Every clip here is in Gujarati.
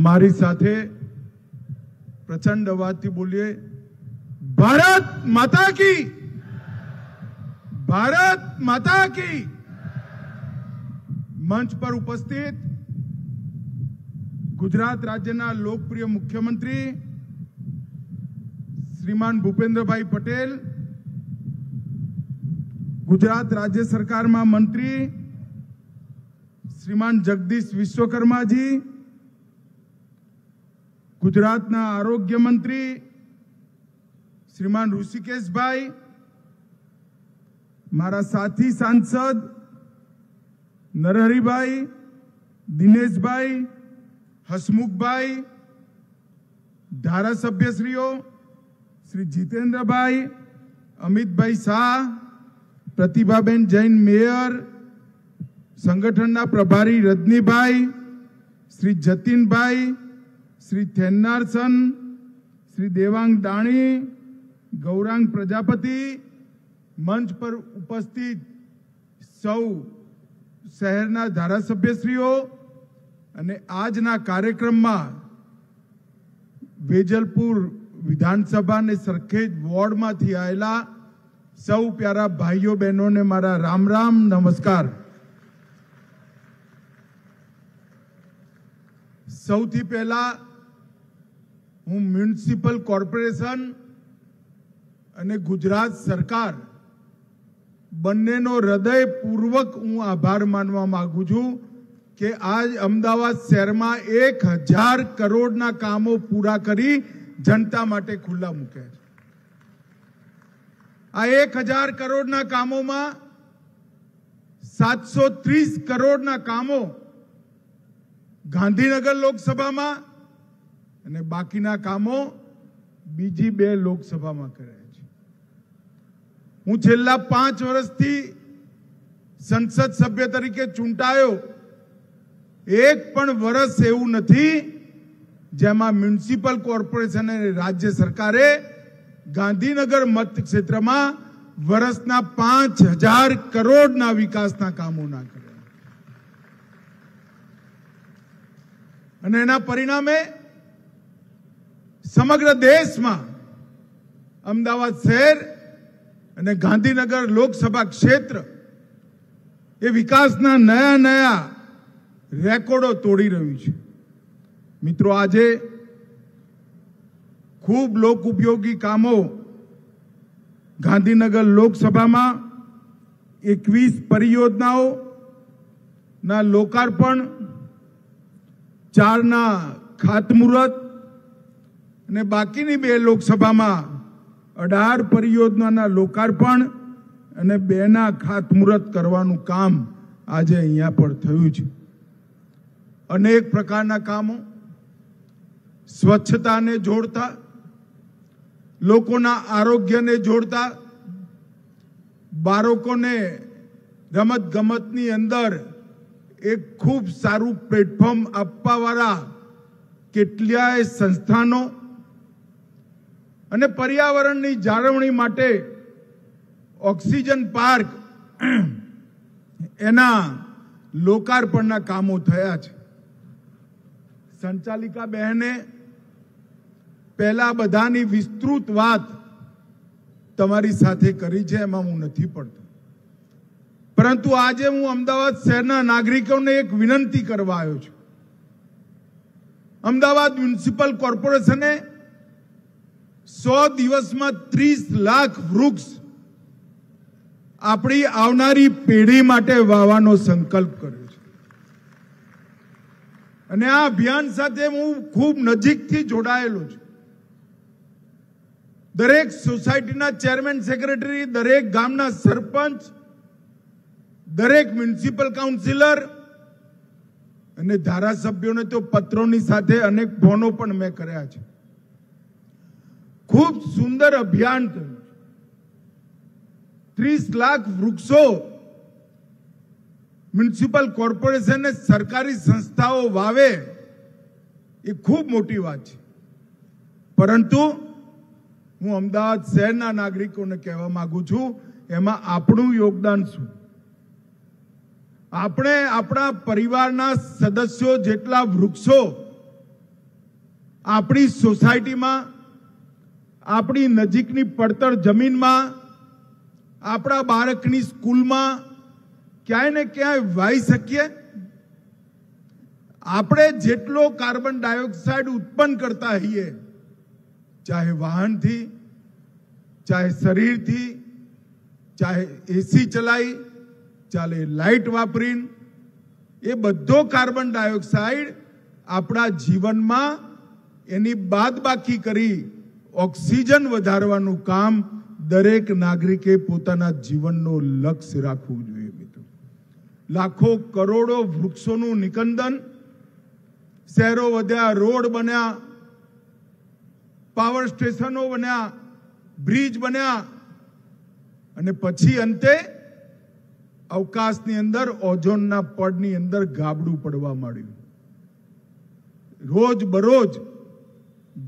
મારી સાથે પ્રચંડ અવાજથી બોલીએ, ભારત માતા કી, ભારત માતા કી। મંચ પર ઉપસ્થિત ગુજરાત રાજ્યના લોકપ્રિય મુખ્યમંત્રી શ્રીમાન ભૂપેન્દ્રભાઈ પટેલ, ગુજરાત રાજ્ય સરકારમાં મંત્રી શ્રીમાન જગદીશ વિશ્વકર્માજી, ગુજરાતના આરોગ્ય મંત્રી શ્રીમાન ઋષિકેશભાઈ, મારા સાથી સાંસદ નરહરીભાઈ, દિનેશભાઈ, હસમુખભાઈ, ધારાસભ્યશ્રીઓ શ્રી જીતેન્દ્રભાઈ, અમિતભાઈ શાહ, પ્રતિભાબેન જૈન મેયર, સંગઠનના પ્રભારી રજનીભાઈ, શ્રી જતીનભાઈ, શ્રી થેન્નારસન, શ્રી દેવાંગ દાણી, ગૌરાંગ પ્રજાપતિ, મંચ પર ઉપસ્થિત સૌ શહેરના ધારાસભ્યશ્રીઓ અને આજના કાર્યક્રમમાં વેજલપુર વિધાનસભા અને સરખેજ વોર્ડમાંથી આવેલા સૌ પ્યારા ભાઈઓ બહેનોને મારા રામ રામ નમસ્કાર। સૌથી પહેલા હું મ્યુનિસિપલ કોર્પોરેશન અને ગુજરાત સરકાર બંનેનો હૃદયપૂર્વક હું આભાર માનવા માંગુ છું કે આજ અમદાવાદ શહેરમાં 1000 કરોડના કામો પૂરા કરી જનતા માટે ખુલ્લા મૂક્યા છે। આ 1000 કરોડના કામોમાં 730 કરોડના કામો ગાંધીનગર લોકસભામાં અને બાકીના કામો બીજી 2 લોકસભામાં કર્યા છે। હું છેલ્લા 5 વર્ષથી સંસદ સભ્ય તરીકે ચૂંટાયો, એક પણ વર્ષ એવું નથી જેમાં મ્યુનિસિપલ કોર્પોરેશન અને રાજ્ય સરકારે ગાંધીનગર મતક્ષેત્રમાં વર્ષના 5000 કરોડના વિકાસના કામો ના કર્યા અને એના પરિણામે સમગ્ર દેશમાં અમદાવાદ શહેર અને ગાંધીનગર લોકસભા ક્ષેત્ર એ વિકાસના નયા રેકોર્ડો તોડી રહ્યું છે। મિત્રો, આજે ખૂબ લોક ઉપયોગી કામો ગાંધીનગર લોકસભામાં 21 પરિયોજનાઓના લોકાર્પણ, 4ના ખાતમુહૂર્ત અને બાકીની 2 લોકસભામાં 18 પરિયોજનાના લોકાર્પણ અને 2ના ખાતમુહૂર્ત કરવાનું કામ આજે અહીંયા પર થયું છે। અનેક પ્રકારના કામો સ્વચ્છતાને જોડતા, લોકોના આરોગ્યને જોડતા, બાળકોને રમત ગમતની અંદર એક ખૂબ સારું પ્લેટફોર્મ આપવાવાળા કેટલાય સંસ્થાનો અને પર્યાવરણની જાળવણી માટે ઓક્સિજન પાર્ક એના લોકાર્પણના કામો થયા છે। સંચાલિકા બહેને પહેલા બધાની વિસ્તૃત વાત તમારી સાથે કરી છે, એમાં હું નથી પડતો, પરંતુ આજે હું અમદાવાદ શહેરના નાગરિકોને એક વિનંતી કરવા આવ્યો છું। અમદાવાદ મ્યુનિસિપલ કોર્પોરેશને 100 દિવસમાં 30 લાખ વૃક્ષ આપણી આવનારી પેઢી માટે વાવવાનો સંકલ્પ કર્યો છે અને આ અભિયાન સાથે હું ખૂબ નજીકથી જોડાયેલો છું। દરેક સોસાયટીના ચેરમેન, સેક્રેટરી, દરેક ગામના સરપંચ, દરેક મ્યુનિસિપલ કાઉન્સિલર અને ધારાસભ્યોને તો પત્રોની સાથે અનેક ફોનો પણ મેં કર્યા છે। ખૂબ સુંદર અભિયાન થયું। 30 લાખ વૃક્ષો મ્યુનિસિપલ કોર્પોરેશન અને સરકારી સંસ્થાઓ વાવે એ ખૂબ મોટી વાત છે, પરંતુ હું અમદાવાદ શહેરના નાગરિકોને કહેવા માંગુ છું, એમાં આપણું યોગદાન શું? આપણે આપણા પરિવારના સદસ્યો જેટલા વૃક્ષો આપણી સોસાયટીમાં, આપણી નજીકની પડતર જમીનમાં, આપણા બાળકની સ્કૂલમાં ક્યાંય ને ક્યાંય વાઈ શકીએ? આપણે જેટલો કાર્બન ડાયોક્સાઇડ ઉત્પન્ન કરતા હોઈએ, ચાહે વાહનથી, ચાહે શરીરથી, ચાહે એસી ચલાવી, ચાહે લાઇટ વાપરીને, એ બધો કાર્બન ડાયોક્સાઇડ આપણા જીવનમાં એની બાદબાકી કરી ઓક્સિજન વધારવાનું કામ દરેક નાગરિકે પોતાના જીવનનો લક્ષ્ય રાખવું જોઈએ. મિત્રો, લાખો કરોડો વૃક્ષોનું નિકંદન, શહેરો વધ્યા, રોડ બન્યા, પાવર સ્ટેશનો બન્યા, બ્રિજ બન્યા, અને પછી અંતે અવકાશની અંદર ઓઝોનના પડની અંદર ગાબડું પડવા માંડ્યું. રોજ બરોજ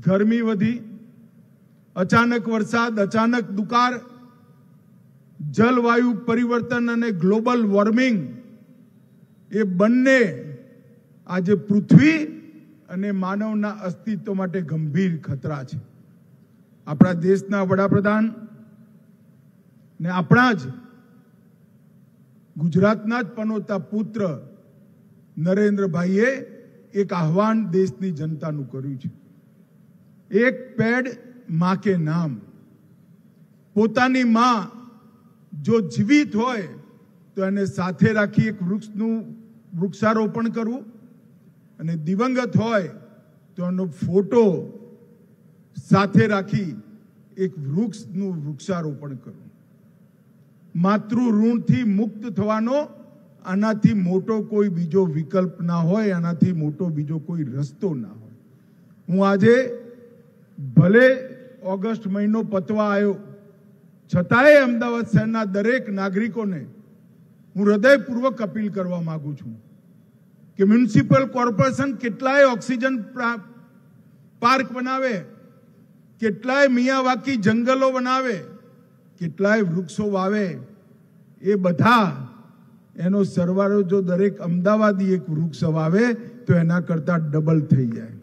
ગરમી વધી, અચાનક વરસાદ, અચાનક દુકાળ, જલવાયુ પરિવર્તન અને ગ્લોબલ વોર્મિંગ, એ બંને આજે પૃથ્વી અને માનવના અસ્તિત્વ માટે ગંભીર ખતરા છે. આપણા દેશના વડાપ્રધાન ને આપણા જ ગુજરાતના જ પનોતા પુત્ર નરેન્દ્રભાઈએ એક આહવાન દેશની જનતાનું કર્યું છે. એક પેડ માં કે નામ. પોતાની માં જો જીવિત હોય તો એને સાથે રાખી એક વૃક્ષારોપણ કરવું, અને દિવંગત હોય તો એનો ફોટો સાથે રાખી એક વૃક્ષારોપણ કરવું. માતૃ ઋણથી મુક્ત થવાનો આનાથી મોટો કોઈ બીજો વિકલ્પ ના હોય, આનાથી મોટો બીજો કોઈ રસ્તો ના હોય. હું આજે ભલે ઓગસ્ટ મહિનો પતવા આવ્યો, છતાંય અમદાવાદ શહેરના દરેક નાગરિકોને હું હૃદયપૂર્વક અપીલ કરવા માંગુ છું કે મ્યુનિસિપલ કોર્પોરેશન કેટલાય ઓક્સિજન પાર્ક બનાવે, કેટલાય મિયાવાકી જંગલો બનાવે, કેટલાય વૃક્ષો વાવે. એ બધા એનો સરવાળો જો દરેક અમદાવાદી એક વૃક્ષ વાવે તો એના કરતા ડબલ થઈ જાય.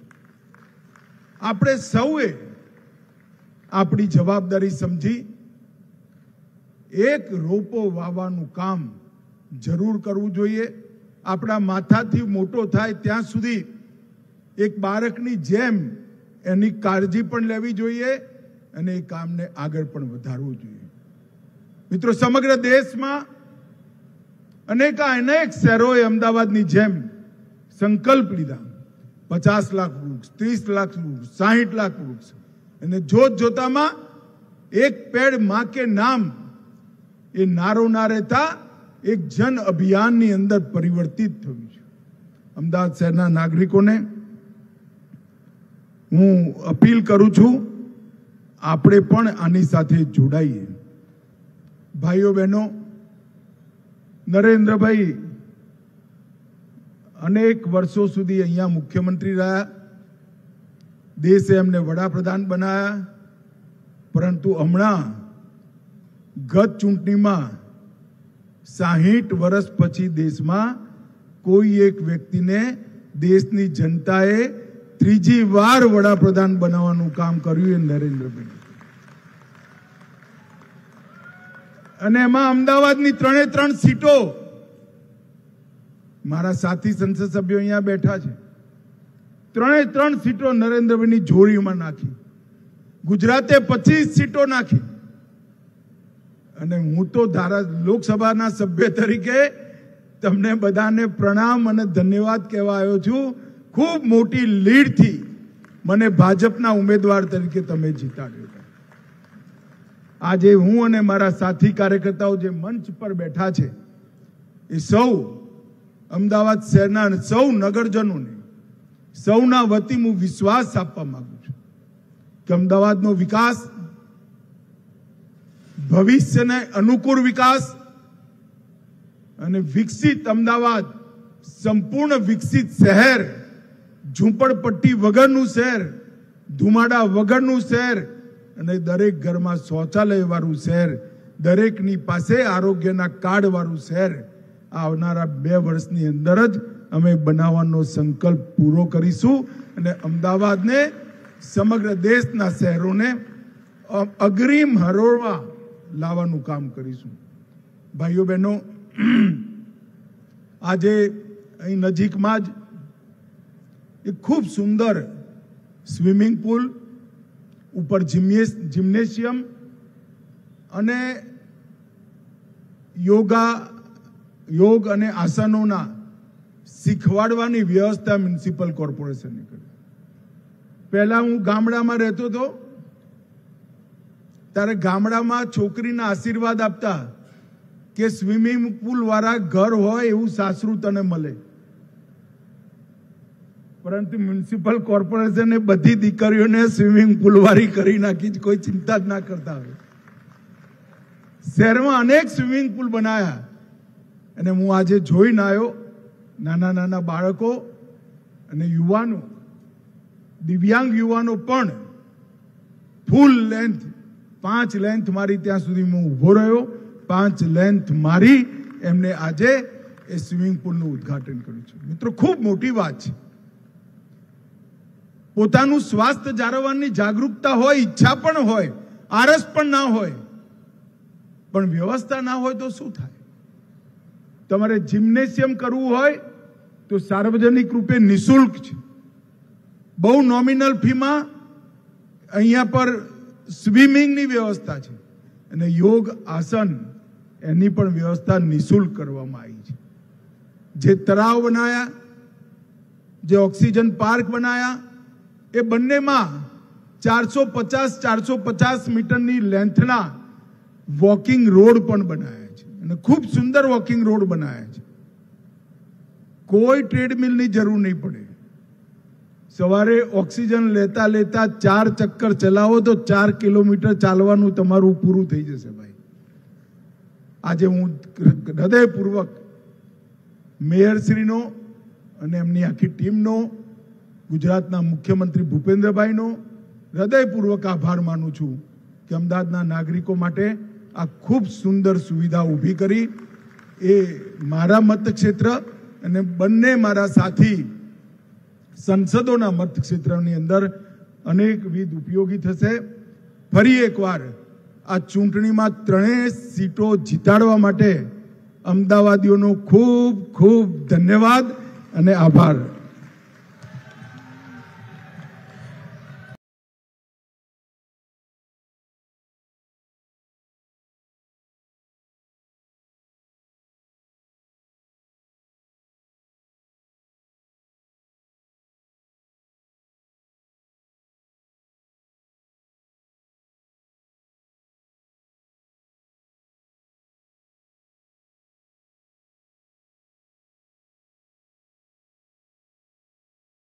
આપણે સૌએ આપણી જવાબદારી સમજી એક રોપો વાવવાનું કામ જરૂર કરવું જોઈએ. આપણા માથાથી મોટો થાય ત્યાં સુધી એક બાળકની જેમ એની કાળજી પણ લેવી જોઈએ અને એ કામને આગળ પણ વધારવું જોઈએ. મિત્રો, સમગ્ર દેશમાં અનેક શહેરોએ અમદાવાદની જેમ સંકલ્પ લીધા. 50 લાખ વૃક્ષ, 30 લાખ વૃક્ષ, 60 લાખ વૃક્ષ, અને જોતામાં એક પેડ માં કે નામ એ નારો ના રહેતા એક જન અભિયાનની અંદર પરિવર્તિત થયું છે. અમદાવાદ શહેરના નાગરિકોને હું અપીલ કરું છું, આપણે પણ આની સાથે જોડાઈએ. ભાઈઓ બહેનો, નરેન્દ્રભાઈ અનેક વર્ષો સુધી અહીંયા મુખ્યમંત્રી રહ્યા, દેશે એમને વડાપ્રધાન બનાયા, પરંતુ હમણાં ગત ચૂંટણીમાં 60 વર્ષ પછી દેશમાં કોઈ એક વ્યક્તિને દેશની જનતાએ ત્રીજી વાર વડાપ્રધાન બનાવવાનું કામ કર્યું એ નરેન્દ્રભાઈ. અને એમાં અમદાવાદની 3 સીટો, મારા સાથી સંસદ સભ્યો અહીંયા બેઠા છે, 3 સીટો નરેન્દ્રભાઈની જોડીમાં નાખી. ગુજરાતે 25 સીટો નાખી. અને હું તો લોકસભાના સભ્ય તરીકે તમને બધાને પ્રણામ અને ધન્યવાદ કહેવા આવ્યો છું. ખૂબ મોટી લીડથી મને ભાજપના ઉમેદવાર તરીકે તમે જીતાડ્યો. આજે હું અને મારા સાથી કાર્યકર્તાઓ જે મંચ પર બેઠા છે, એ સૌ અમદાવાદ શહેરના સૌ નગરજનોને, સૌના વતી હું વિશ્વાસ આપવા માંગુ છું કે અમદાવાદનો વિકાસ, ભવિષ્યને અનુકૂળ વિકાસ અને વિકસિત અમદાવાદ, સંપૂર્ણ વિકસિત શહેર, ઝૂંપડપટ્ટી વગરનું શહેર, ધુમાડા વગરનું શહેર, અને દરેક ઘરમાં શૌચાલય વાળું શહેર, દરેકની પાસે આરોગ્યના કાર્ડ વાળું શહેર આવનારા 2 વર્ષની અંદર જ અમે બનાવવાનો સંકલ્પ પૂરો કરીશું અને અમદાવાદને સમગ્ર દેશના શહેરોને અગ્રીમ હરોળમાં લાવવાનું કામ કરીશું. ભાઈઓ બહેનો, આજે અહીં નજીકમાં જ એક ખૂબ સુંદર સ્વિમિંગ પુલ, ઉપર જિમ્નેશિયમ અને યોગ અને આસનોના શીખવાડવાની વ્યવસ્થા મ્યુનિસિપલ કોર્પોરેશને કરી. પહેલા હું ગામડામાં રહેતો હતો ત્યારે ગામડામાં છોકરીના આશીર્વાદ આપતા કે સ્વિમિંગ પુલ વાળા ઘર હોય એવું સાસરું તને મળે. પરંતુ મ્યુનિસિપલ કોર્પોરેશને બધી દીકરીઓને સ્વિમિંગ પુલ વાળી કરી નાખી, કોઈ ચિંતા જ ના કરતા હોય. શહેરમાં અનેક સ્વિમિંગ પુલ બનાવ્યા અને હું આજે જોઈને આવ્યો, નાના નાના બાળકો અને યુવાનો, દિવ્યાંગ યુવાનો પણ ફૂલ લેન્થ 5 લેન્થ મારી ત્યાં સુધી હું ઊભો રહ્યો. 5 લેન્થ મારી એમને આજે એ સ્વિમિંગ પુલનું ઉદ્ઘાટન કર્યું છે. મિત્રો, ખૂબ મોટી વાત છે. પોતાનું સ્વાસ્થ્ય જાળવવાની જાગૃતતા હોય, ઈચ્છા પણ હોય, આરસ પણ ના હોય, પણ વ્યવસ્થા ના હોય તો શું થાય? તમારે જિમ્નેશિયમ કરવું હોય તો સાર્વજનિક રૂપે નિઃશુલ્ક છે. બહુ નોમિનલ ફીમાં અહીંયા પર સ્વિમિંગની વ્યવસ્થા છે અને યોગ આસન એની પણ વ્યવસ્થા નિઃશુલ્ક કરવામાં આવી છે. જે તળાવ બનાયા, જે ઓક્સિજન પાર્ક બનાયા, એ બંનેમાં 450 મીટરની લેન્થના વોકિંગ રોડ પણ બનાવ્યા છે અને ખૂબ સુંદર વોકિંગ રોડ બનાવ્યા છે. કોઈ ટ્રેડમિલની જરૂર નહીં પડે. સવારે ઓક્સિજન લેતા લેતા 4 ચક્કર ચલાવો તો 4 કિલોમીટર ચાલવાનું તમારું પૂરું થઈ જશે. ભાઈ, આજે હું હૃદયપૂર્વક મેયરશ્રીનો અને એમની આખી ટીમનો, ગુજરાતના મુખ્યમંત્રી ભૂપેન્દ્રભાઈનો હૃદયપૂર્વક આભાર માનું છું કે અમદાવાદના નાગરિકો માટે આ ખૂબ સુંદર સુવિધા ઊભી કરી. એ મારા મતક્ષેત્ર અને બંને મારા સાથી સંસદોના મતક્ષેત્રની અંદર અનેકવિધ ઉપયોગી થશે. ફરી એકવાર આ ચૂંટણીમાં 3 સીટો જીતાડવા માટે અમદાવાદીઓનો ખૂબ ખૂબ ધન્યવાદ અને આભાર.